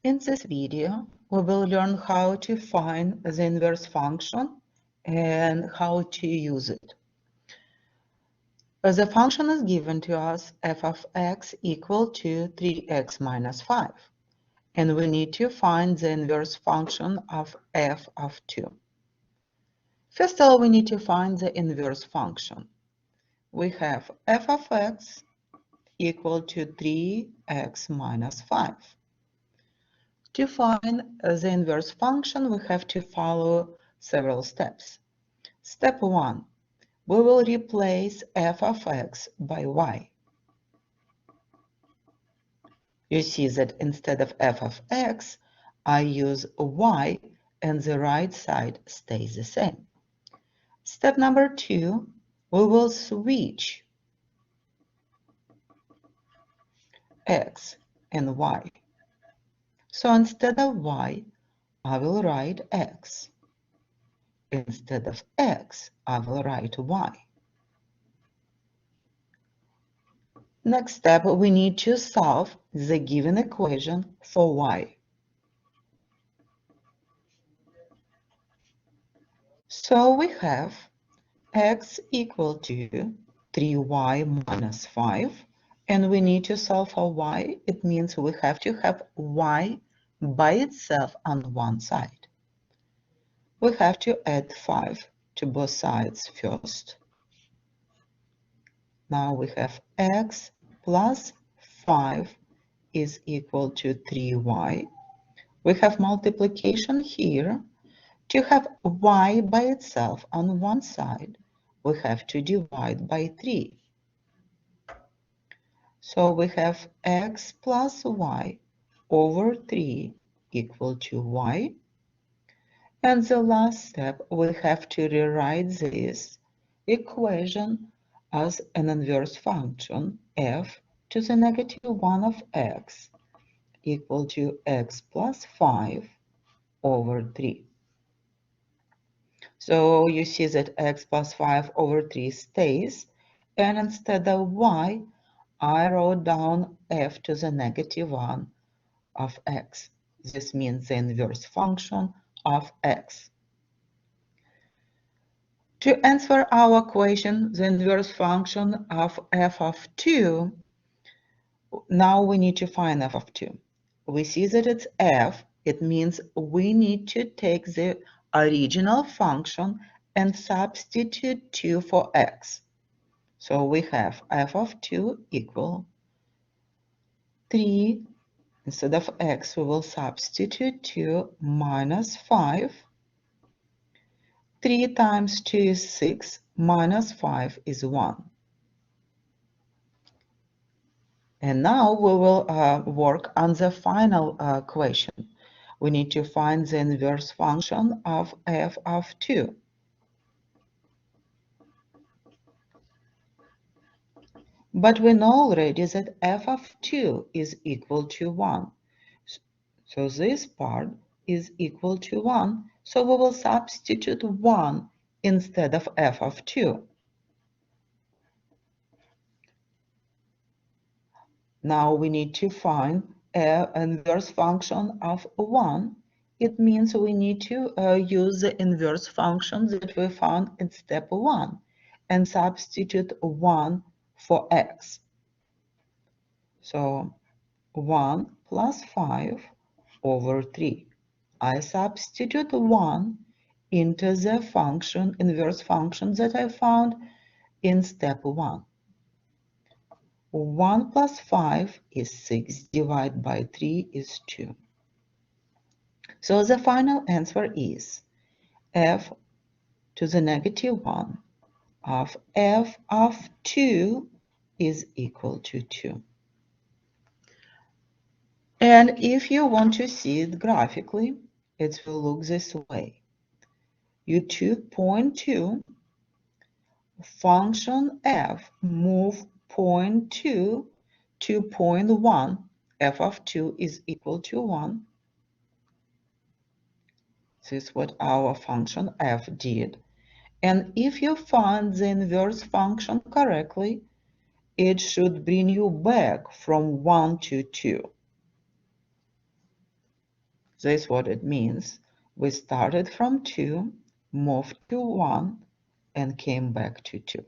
In this video, we will learn how to find the inverse function and how to use it. The function is given to us f of x equal to 3x minus 5, and we need to find the inverse function of f of 2. First of all, we need to find the inverse function. We have f of x equal to 3x minus 5. To find the inverse function, we have to follow several steps. Step 1. We will replace f of x by y. You see that instead of f of x, I use y and the right side stays the same. Step number 2, we will switch x and y. So instead of y, I will write x. Instead of x, I will write y. Next step, we need to solve the given equation for y. So we have x equal to 3y minus 5, and we need to solve for y. It means we have to have y by itself on one side. We have to add 5 to both sides first. Now we have x plus 5 is equal to 3y. We have multiplication here. To have y by itself on one side, we have to divide by 3. So we have x plus y over 3 equal to y. And the last step, we have to rewrite this equation as an inverse function f to the negative 1 of x equal to x plus 5 over 3. So you see that x plus 5 over 3 stays, and instead of y, I wrote down f to the negative 1 of x. This means the inverse function of x. To answer our equation, the inverse function of f of 2, now we need to find f of 2. We see that it's f. It means we need to take the original function and substitute 2 for x. So we have f of 2 equal 3. Instead of x, we will substitute 2 minus 5. 3 times 2 is 6, minus 5 is 1. And now we will work on the final equation. We need to find the inverse function of f of 2. But we know already that f of 2 is equal to 1. So this part is equal to 1. So we will substitute 1 instead of f of 2. Now we need to find an inverse function of 1. It means we need to use the inverse function that we found in step 1 and substitute 1 for x. So 1 plus 5 over 3. I substitute 1 into the function, inverse function that I found in step 1. 1 plus 5 is 6, divided by 3 is 2. So the final answer is f to the negative 1 of f of 2 is equal to 2. And if you want to see it graphically, it will look this way. You took point 2, function f move point 2 to point 1, f of 2 is equal to 1. This is what our function f did. And if you find the inverse function correctly, it should bring you back from 1 to 2. This is what it means. We started from 2, moved to 1, and came back to 2.